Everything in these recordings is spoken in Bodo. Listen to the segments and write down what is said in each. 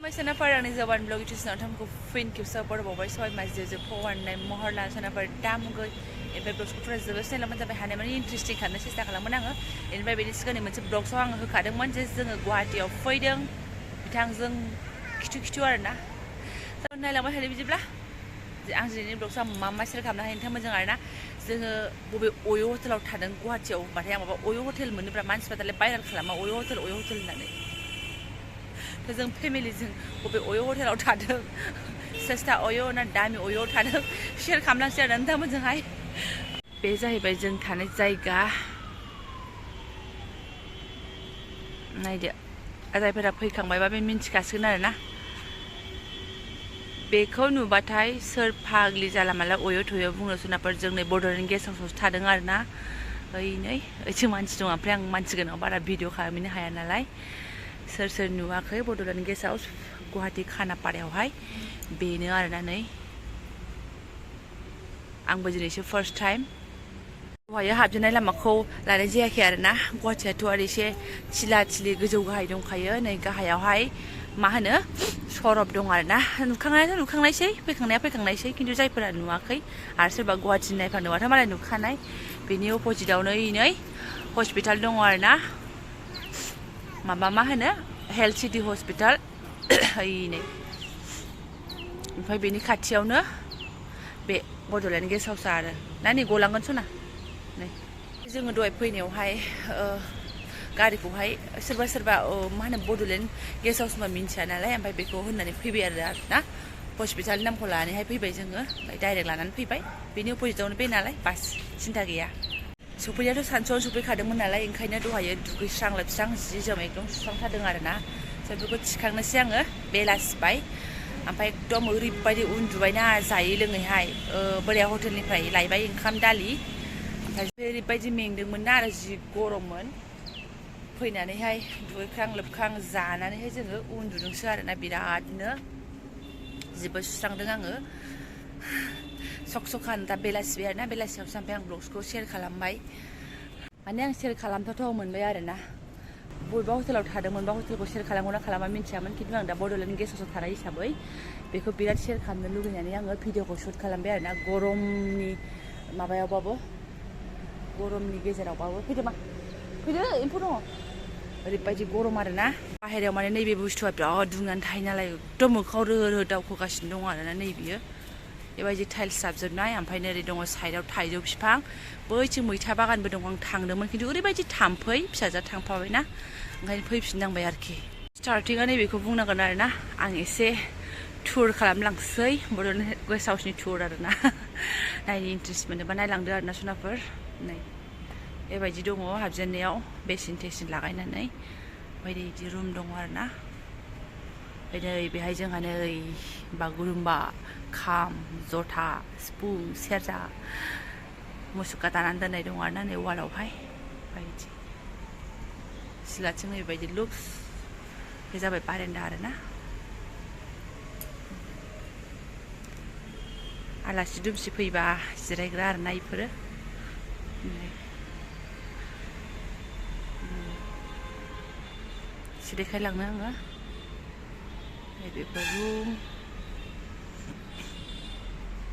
Sonaपर आंनि Jobanivlog YouTube channel थामखौ फिन खेबसे बरावबाय सबाय माइजों फवारनाय महर लाना सोनापर दामुगै एनिफ्राय ब्लगखौ फुरा जोबोद नायलांबानो जाबाय हानाय माने इन्टारेस्टिं खालामनो सेस्था खालामोन आङो एनिफ्राय बेनि सिगांनि मोनसे ब्लगसआव आङो होखादोंमोन जे जोङो गुवाहाटीयाव फैदों बिथांजों खिथु आरोना नायलांबाय थादो बिदिब्ला आं दिनैनि ब्लगसआव मा शेयार खालामनो हायो नोंथांमोनजों आरोना जोङो बबे अय' हटेलाव थादों गुवाहाटीयाव होनबाथाय आं माबा अय' हटेल मोनोब्रा मानसिफ्रा दालाय भाइरेल खालामा अय' हटेल होननानै जों फेमिलिजों बबे अय' हटेलाव थादों सेस्था अय' ना दामि अय'आव थादों शेयार खालामलांसै आरो नोंथांमोनजोंहाय बे जाहैबाय जों थानाय जायगा नायदो जायफोरा फैखांबायबा बे मिन्थिखासिगोन आरोना बेखौ नुबाथाय सोर फाग्लि जाला माला अय' थय' बुंनो सोनाफोर जों नै बड'लेण्ड गेस्ट हाउसआवसो थादों आरोना ओइथिं मानसि दं ओमफ्राय आं मानसि गोनाङाव बारा भिडिअ खालामनो हाया नालाय सोर नुवाखै बड'लेण्ड गेस्ट हाउस गुवाहाटी खानापारायावहाय बेनो आरोना नै आंबो दिनैसो फार्स्ट टाइम दहायो हाबजेननाय लामाखौ लानाय जायाखै आरोना गुवाहाटीयाथ' आरो एसे थिला थिलि गोजौ गाहाय दंखायो नै गाहायावहाय मा होनो सरब दं आरोना नुखांनायाथ' नुखांनायसै फैखांनायसै खिन्थु जायफोरा नुवाखै आरो सोरबा गुवाहाटी नायफांदोंबाथ' मालाय नुखानाय बेनि अपोजिटावनो नै हस्पिटाल दङ आरोना माबा मा होनो हेल्थ सिटी हस्पिटाल नै ओमफ्राय बेनि खाथियावनो बे बड'लेण्ड गेस्ट हाउसआ आरो ना नै गलांगोन सना नै जोङो दहाय फैनायावहाय गारिखौहाय सोरबा मा होनो बड'लेण्ड गेस्ट हाउस होनबा मिन्थिया नालाय ओमफ्राय बेखौ होननानै फैबाय आरोना हस्पिटालनि नामखौ लानानैहाय फैबाय जोङो ओमफ्राय डाइरेक्ट लानानै फैबाय बेनि अपोजिटावनो बे नालाय बास सिन्था गैया सफैनायाथ' सानसुआव सफैखादोंमोन नालाय ओंखायनो दहायो दुगैस्रां लोबस्रां जि जोम एकदम सुस्रांथारदों आरोना बेफोरखौ थिखांनोसै आङो बेलासिबाय ओमफ्राय एकदम ओरैबायदि उन्दुबायना जायै लोङैहाय बोराया हटेलनिफ्राय लायबाय ओंखाम दालि ओमफ्राय ओरैबायदि मेंदोंमोन ना आरो जि गरममोन फैनानैहाय दुगैख्रां लोबखां जानानैहाय जोङो उन्दुदोंसो आरोना बिरादनो जिबो सुस्रांदों आङो सक दा बेलासिबाय आरोना बेलासियावसो ओमफ्राय आं ब्लग्सखौ शेयार खालामबाय माने आं शेयार खालामथाव मोनबाय आरोना बबेबा हटेलाव थादोंमोनबा हटेलखौ शेयार खालामगोना खालामा मिन्थियामोन खिन्थु आं दा बड'लेण्ड गेस्ट हाउसआव थानाय हिसाबै बेखौ बिराद शेयार खालामनो लुगैनानै आङो भिडिअखौ शुट खालामबाय आरोना गरमनि माबायावबाबो गरमनि गेजेरावबाबो फैदो एम्फौ दङ ओरैबायदि गरम आरोना बाहेरायाव माने नैबे बुस्थुआ बिराद दुंनानै थायो नालाय एकदम मोखाङाव रोहो दावखोगासिनो दङ आरोना नैबेयो बेबायदि टाइल्स जाबजोबनाय ओमफ्राय ओरै दङ साइडआव थाइजौ बिफां बैथिं मैथा बागानबो दं आं थांदोंमोन खिन्थु ओरैबायदि थाम्फै फिसाजोआ थांफाबायना ओंखायनो फैफिननांबाय आरोखि स्टार्टिंआ नैबेखौ बुंनांगोन आरोना आं एसे टुर खालामलांसै बड'लेण्ड गेस्ट हाउसनि टुर आरोना नायनो इन्ट्रेस्ट मोनोबा नायलांदो आरोना सनाफोर नै बेबायदि दङ हाबजेननायाव बेसिन टेसिन लागायनानै ओमफ्राय बिदि रुम दङ आरोना ओमफ्राय नै बेहाय जोंहा नै बागुरुम्बा खाम जथा सिफुं सेरजा मुसुखा दानानै दोननाय दं आरोना नै वालावहाय बायदि सिलाथिं बेबायदि लुक्स बे जाबाय बारेन्दा आरोना आलासि दुमसि फैबा जिरायग्रा आरोना इफोरो देखायलांनो आङो नैबेफोर रुम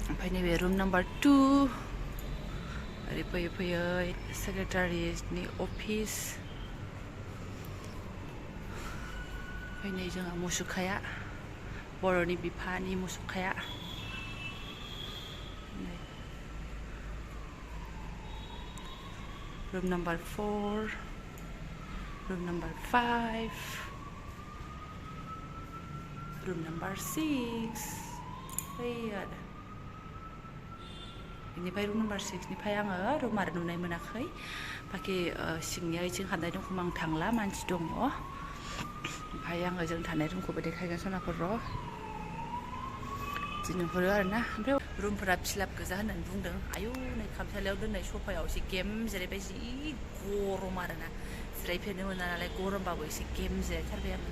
ओमफ्राय नैबे रुम नाम्बार 2 ओरै फैयै सेक्रेटारिनि अफिस ओमफ्राय नै जोंहा मुसुखाया बर'नि बिफानि मुसुखाया room number 4 room number 5 room number 6 बेनिफ्राय रुम नाम्बार 6 निफ्राय आङो रुम आरो नुनाय मोनाखै बाखि सिंनिया इथिं हाबनाय दंखौ आं थांला मानसि दङ ओमफ्राय आङो जों थानाय रुमखौबो देखायगोन सनाफोर र' दिनैफोर आरोना ओमफ्राय रुमफोरा फिलाप गोजा होननानै बुंदों आयौ नै खामसालियाव दोननाय सफायाव एसे गेम जिरायबाय जि गरम आरोना जिरायफेरनो मोना नालाय गरमबाबो एसे गेम जिरायथारबाय आङो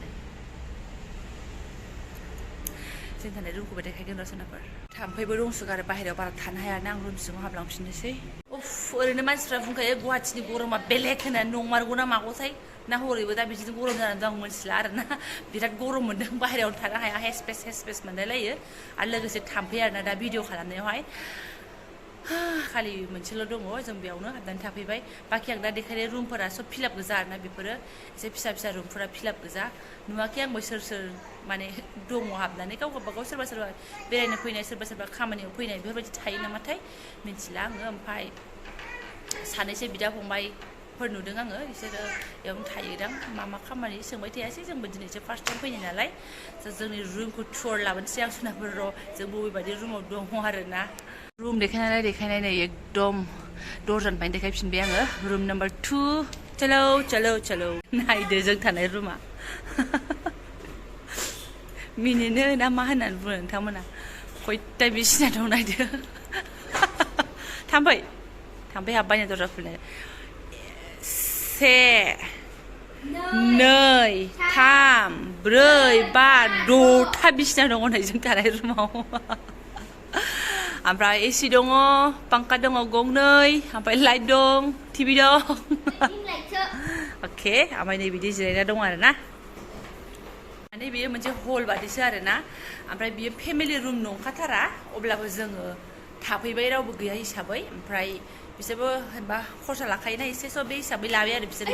जों थानाय रुमखौबो देखायगोन र' सनाफोर थाम्फैबो दंसोगारो बाहेरायाव बारा थानो हायाना आं रुम सिङाव हाबलांफिननोसै उफ ओरैनो मानसिफ्रा बुंखायो गुवाहाटीनि गरमा बेलेग होननानै नंमारगौ ना मागौथाय ना हरैबो दा बिदिनो गरम जानानै दं आं मिथिला आरोना बिराद गरम मोन्दों बाहेरायाव थानो हाया हेसपेस मोनलायलायो आरो लोगोसे थाम्फै आरोना दा भिडिअ खालामनायावहाय खालि मोनसेल' दङ जों बेयावनो हाबनानै थाफैबाय बाखि आं दा देखायनाय रुमफोरा सब फिलाप गोजा आरोना बेफोरो एसे फिसा रुमफोरा फिलाप गोजा नुवाखै आंबो सोर माने दङ हाबनानै गाव गावबागाव सोरबा बेरायनो फैनाय सोरबा खामानियाव फैनाय बेफोरबायदि थायो नामाथाय मिथिला आङो ओमफ्राय सानैसो बिदा फंबायफोर नुदों आङो बिसोरो बेयावनो थायोदां मा खामानि सोंबाय थायासै जोंबो दिनैसो फार्स्ट टाइम फैनाय नालाय जोंनि रुमखौ टुर लाबोनोसै आं सोनाफोर जों बबेबायदि रुमाव दङ आरोना रुम देखायनाय नै एकदम दरजानिफ्रायनो देखायफिनबाय आङो रुम नाम्बार 2 चलो नायदो जों थानाय रुमा मिनिनो ना मा होननानै बुङो नोंथांमोना खयथा बिसिना दं नायदो थाम्फै हाबबायनो दरजा खुलिनाय 1 2 3 4 5 6था बिसिना दङ नै जों थानाय रुमाव ओमफ्राय एसि दङ पांखा दङ गंनै ओमफ्राय लाइट दं टिभि दं अके ओमफ्राय नै बिदि जिरायना दं आरोना माने बेयो मोनसे हल बादिसो आरोना ओमफ्राय बियो फेमिलि रुम नंखाथारा अब्लाबो जोङो थाफैबाय रावबो गैया हिसाबै ओमफ्राय बिसोरबो होनबा खरसा लाखायोना एसे सब बे हिसाबै लाबाय आरो बिसोरो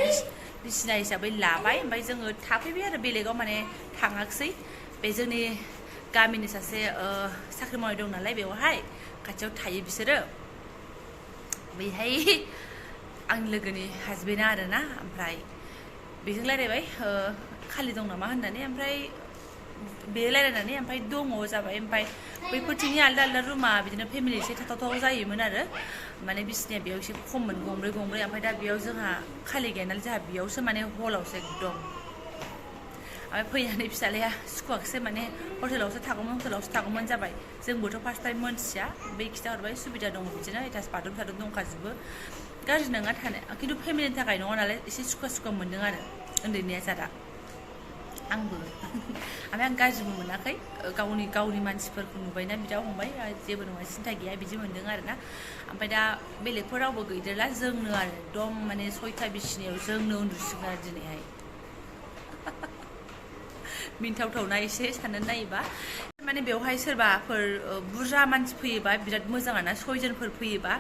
बिसिना हिसाबै लाबाय ओमफ्राय जोङो थाफैबाय आरो बेलेगाव माने थाङाखिसै बे जोंनि गामिनि सासे साख्रि मावनाय दं नालाय बेवहाय खाथियाव थायो बिसोरो बैहाय आंनि लोगोनि हासबेन्डआ आरोना ओमफ्राय बेजों रायलायबाय खालि दं नामा होननानै ओमफ्राय बे रायलायनानै ओमफ्राय दङ जाबाय ओमफ्राय बैफोरथिंनि आलदा रुमा बिदिनो फेमिलि एसे थाथाव जायोमोन आरो माने बिसिनिया बेयाव एसे खममोन गंब्रै ओमफ्राय दा बेयाव जोंहा खालि गैया नालाय जोंहा बेयावसो माने हलावसो एकदम ओमफ्राय फैनानै फिसालाया सुखुवाखिसै माने हटेलावसो थागौमोन जाबाय जोंबोथ' फार्स्ट टाइम मोनथिया बै खिथाहरबाय सुबिदा दङ बिदिनो एटाच बाथरुम दंखाजोबो गाज्रि नङा थानो खिन्थु फेमिलिनि थाखाय नङा नालाय एसे सुखुवा मोन्दों आरो उन्दैनिया जादा आंबो ओमफ्राय आं गाज्रिबो मोनाखै गावनि मानसिफोरखौ नुबायना बिदा फंबाय जेबो नङा सिन्था गैया बिदि मोन्दों आरोना ओमफ्राय दा बेलेगफोर रावबो गैदेरला जोंनो आरो एकदम माने 6था बिसिनायाव जोंनो उन्दुसिगोन आरो दिनैहाय मिन्थावथावना एसे साननानै नायोबा माने बेवहाय सोरबाफोर बुरजा मानसि फैयोबा बिराद मोजाङाना 6 जनफोर फैयोबा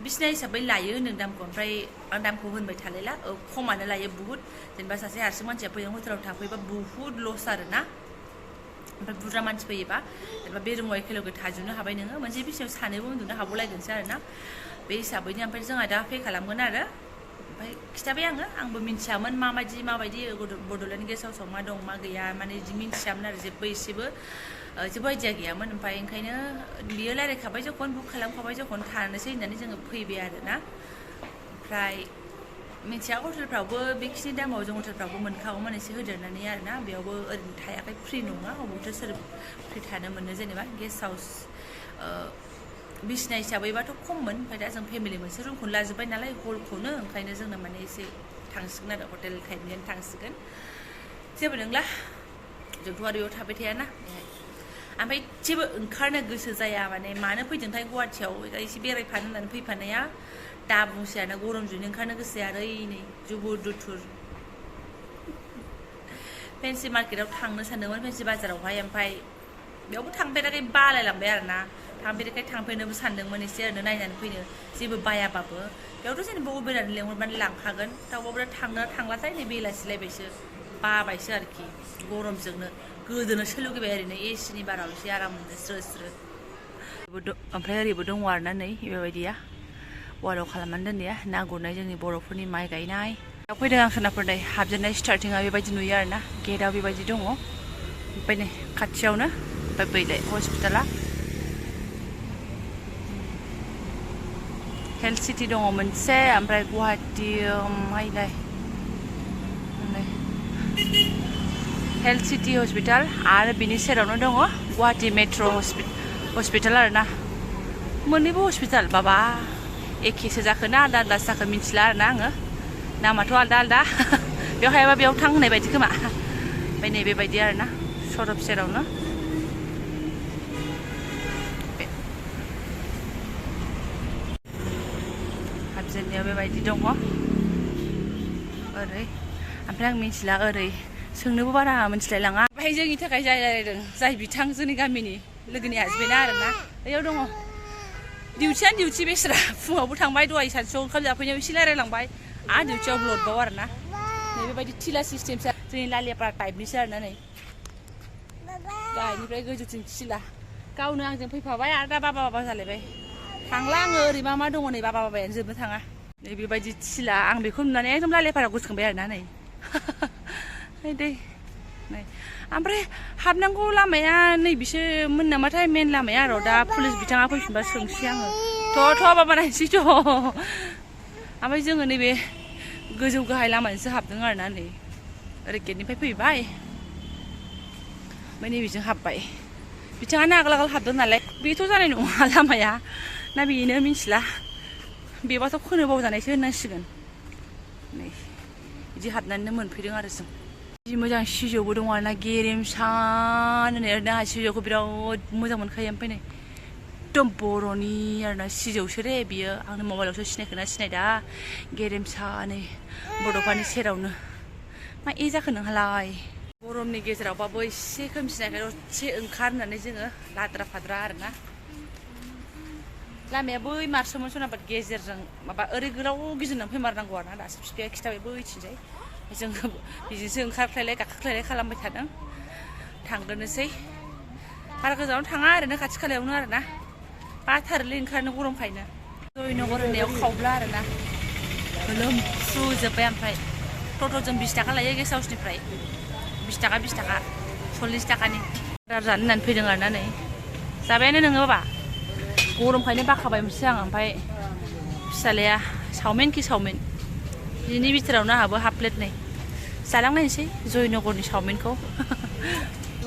बिसिना हिसाबै लायो होनदों दामखौ ओमफ्राय आं दामखौ होनबाय थालायला खमानो लायो बुहुद जेनेबा सासे हारसिं मानसिया फैदों हटेलाव थाफैबा बुहुद लस आरोना ओमफ्राय बुरजा मानसि फैयोबा जेनेबा बे रुमाव एखेलगे थाजोबनो हाबाय नोङो मोनसे बिसिनायाव सानैबो उन्दुनो हाबावलायगोनसो आरोना बे हिसाबैनो ओमफ्राय जोंहा दा पे खालामगोन आरो ओमफ्राय खिथाबाय आंबो मिन्थियामोन माबायदि बड'लेण्ड गेस्ट हाउसआव मा दं मा गैया माने बिदि मिन्थियामोन आरो जेबो आइडिया गैयामोन ओमफ्राय ओंखायनो बियो रायलायखाबाय जखन बुक खालामखाबाय जखन थानोसै होननानै जोङो फैबाय आरोना ओमफ्राय मिन्थिया हटेलफ्रावबो बेखिनि दामाव जों हटेलफ्रावबो मोनखागौमोन एसे होदेरनानै आरोना बेयावबो ओरैनो थायाखै फ्रि नङा अबावथो सोर फ्रि थानो मोनो जेनेबा गेस्ट हाउस बिसिना हिसाबैबाथ' खममोन ओमफ्राय दा जों फेमिलि मोनसे रुमखौनो लाजोब्बाय नालाय हलखौनो ओंखायनो जोंना माने एसे थांसिगोन आरो हटेल टाइपनियानो थांसिगोन जेबो नंला जोंथ' आरो बेयाव थाबाय थायाना ओमफ्राय जेबो ओंखारनो गोसो जाया माने मानो फैदोंथाय गुवाहाटियाव एसे बेरायफानो होननानै फैफानाया दा बुंसैयानो गरमजोंनो ओंखारनो गोसो जाया आरो नै जुबुर दुथुर फेन्सि मार्केटाव थांनो सानदोंमोन फेन्सि बाजारावहाय ओमफ्राय बेयावबो थांफेराखै बालायलांबाय आरोना थांफेरैखाय थांफेरनोबो सानदोंमोन एसे ओरैनो नायनानै फैनो जेबो बायाबाबो बेयावथ' जेनेबा बेरायनो लेंहरबानो लांखागोन दाउबाबो थांलाथाय नै बेलासिलायबायसो बाबायसो आरोखि गरमजोंनो गोदोनोसो लुगैबाय ओरैनो एसिनि बाराव एसे आराम मोनो स्रो ओमफ्राय ओरैबो दङ आरोना नै बेबायदिया वालाव खालामनानै दोननाया ना गुरनाय जोंनि बर'फोरनि माइ गायनाय फैदों आं सोनाफोर नै हाबजेननाय स्टार्टिंआ बेबायदि नुयो आरोना गेटआव बेबायदि दङ ओमफ्राय नै खाथियावनो ओमफ्राय बैलाय हस्पिटाला हेल्थ सिटि दङ मोनसे ओमफ्राय गुवाहाटीयावहायलाय हेल्थ सिटि हस्पिटाल आरो बिनि सेरावनो दङ गुवाहाटी मेट्र' हस्पिटाल आरोना मोननैबो हस्पिटाल बाबा एखेसो जाखोना आलदा जाखो मिथिला आरोना आङो नामाथ' आलदा बेयाव हायाबा बेयाव थां होननाय बायदि खोमा ओमफ्राय नै बेबायदि आरोना सरब सेरावनो जोंनियाव बेबायदि दङ ओरै ओमफ्राय आं मिथिला ओरै सोंनोबो बारा मिथिलायलाङा ओमफ्राय जोंनि थाखाय जाय रायलायदों जाय बिथां जोंनि गामिनि लोगोनि हासबेन्डआ आरोना बैयाव दङ डिउटियानो डिउटि बेस्रा फुङावबो थांबाय दहाय सानसुआव ओंखाम जाफैनायाव एसे रायलायलांबाय आरो डिउटियाव लदबाव आरोना नै बेबायदि थिला सिस्टेमसो जोंनि लालियापारा टाइपनिसो आरोना नै गाहायनिफ्राय गोजौथिं थिला गावनो आंजों फैफाबाय आरो दा बाबा बाबा जालायबाय थांला आङो ओरै मा दङ नै बाबा बाबायानो जोबनो थाङा नै बेबायदि थिला आं बेखौ नुनानै एकदम लालियापारा गोसोखांबाय आरोना नै दै नै ओमफ्राय हाबनांगौ लामाया नैबिसो मोन नामाथाय मेन लामाया आरो दा पुलिस बिथाङा फैफिनबा सोंसै आङो थ' बाबा नायनोसै थ' ओमफ्राय जोङो नैबे गोजौ गाहाय लामाजोंसो हाबदों आरोना नै ओरै गेटनिफ्राय फैबाय ओमफ्राय नैबेजों हाबबाय बिथाङानो आगोल हाबदों नालाय बेथ' जानाय नङा लामाया ना बेनो मिथिला बेबाथ' खोनो बावजानायसो होननांसिगोन नै बिदि हाबनानैनो मोनफैदों आरो जों जि मोजां सिजौबो दङ आरोना गेरेमसान होननाय आंहा सिजौखौ बिराद मोजां मोनखायो ओमफ्राय नै एकदम बर'नि आरोना सिजौसो रे बियो आंनो मबाइलावसो सिनायखोना सिनायदा गेरेमसा नै बड'फानि सेरावनो मा जाखो नोंहालाय गरमनि गेजेरावबाबो एसे खोमसिनायखाय दसे ओंखार होननानै जोङो लाद्रा फाद्रा आरोना लामाया बै मारसोमोन सनाबाद गेजेरजों माबा ओरै गोलाव गिदिंनानै फैमारनांगौ आरोना दासो बिफाया खिथाबाय बैथिंजाय जोङो बिदिसो ओंखारख्लायलाय गाखोख्लायलाय खालामबाय थादों थांग्रोनोसै बारा गोजानाव थाङा ओरैनो खाथि खालायावनो आरोना बाथारोलै ओंखारनो गरमखायनो जयनगर होननायाव खावब्ला आरोना लोमफ्रुजोब्बाय ओमफ्राय टट'जों 20 थाखा लायो गेस्ट हाउसनिफ्राय 20 थाखा 40 थाखानि बाजार जानो होननानै फैदों आरोना नै जाबायानो नोङो बाबा गरमखायनो बाखाबायमोनसो आं ओमफ्राय फिसालाया सावमिन कि सावमिन बिनि बिथोरावनो आंहाबो हाफ प्लेट नै जालांनायसै जयनगरनि सावमिनखौ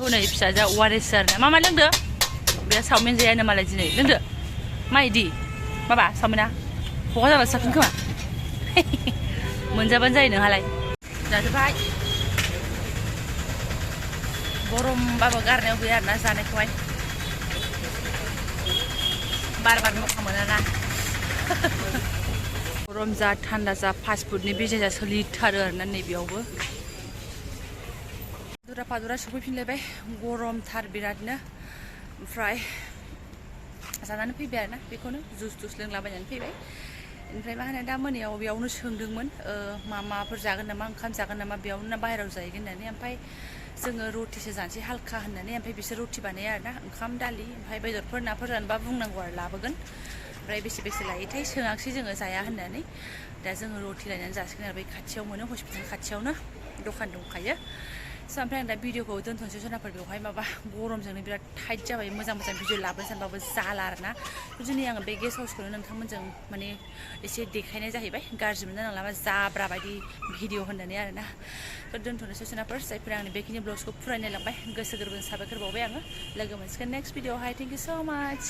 हनै फिसाजोआ ORS आरोना मा लोंदो बे सावमिन जायानो मालाय दिनै लोंदो मा इदि माबा सावमिना हगा जाबा साबसिन खोमा मोनजाबानो जायो नोंहालाय जाजोब्बाय गरमबाबो गारनायाव गैया आरोना जानायखौहाय बार मोखां मोनाना गरम जा थान्दा जा फास्ट फुडनि बिजनेसा सोलिथारो आरोना नैबेयावबो दुरा फादुरा सफैफिनलायबाय गरमथार बिरादनो ओमफ्राय जानानै फैबाय आरोना बेखौनो जुस लोंलाबायनानै फैबाय ओमफ्राय मा होनो दा मोनायाव बेयावनो सोंदोंमोन माबाफोर जागोन नामा ओंखाम जागोन नामा बेयावनो ना बाहेरायाव जाहैगोन होननानै ओमफ्राय जोङो रुटिसो जानोसै हालखा होननानै ओमफ्राय बिसोर रुटि बानायो आरोना ओंखाम दालि ओमफ्राय बेदरफोर नाफोर जानोबा बुंनांगौ आरो लाबोगोन ओमफ्राय बेसे लायोथाय सोङाखसै जोङो जाया होननानै दा जोङो रुटि लायनानै जासिगोन आरो बै खाथियाव मोनो हस्पिटाल खाथियावनो दखान दंखायो स' ओमफ्राय आं दा भिडिअखौ दोनथ'नोसै सनाफोर बेवहाय माबा गरमजोंनो बिराद टाइट जाबाय मोजां भिडिअ लाबोनो सानबाबो जाला आरोना दिनै आङो बे गेस्ट हाउसखौनो नोंथांमोनजों माने एसे देखायनाय जाहैबाय गाज्रि मोननो नांला जाब्रा बायदि भिडिअ होननानै आरोना थ' दोनथ'नोसै सनाफोर जायफोर आंनि बेखिनि ब्लग्सखौ फरायनाय लांबाय गोसो गोरबोजों साबायखर बावबाय आङो लोगो मोनसिगोन नेक्स्ट भिडिअआवहाय थेंक इउ स' माच